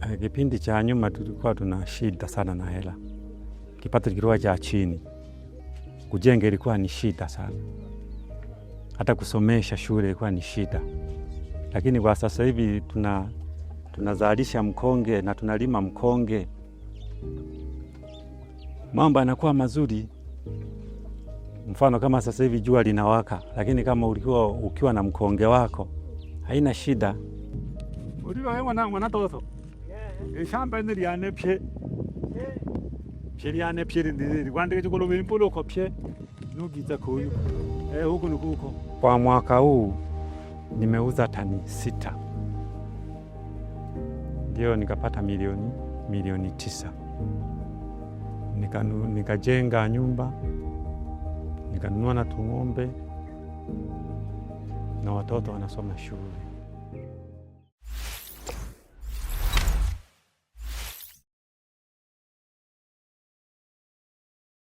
Kipindi cha nyuma tulikuwa tuna shida sana na hela. Kipato kilikuwa cha chini. Kujenga ilikuwa ni shida sana. Hata kusomesha shule ilikuwa ni shida. Lakini kwa sasa hivi tunazalisha mkonge na tunalima mkonge. Mambo yanakuwa mazuri. Mfano kama sasa hivi jua linawaka, lakini kama ukiwa na mkonge wako haina shida. Uliwa mwana toto. Shamba ni liane pye. Liane pye ndi kwande chukolo mimpulo ko pye. Nugiza kuyu. Huko nuko. Kwa mwaka huu nimeuza tani 6. Ndio nikapata milioni 9. Nikajenga nyumba. Nikanunua na tung'ombe na watoto wanasoma shule.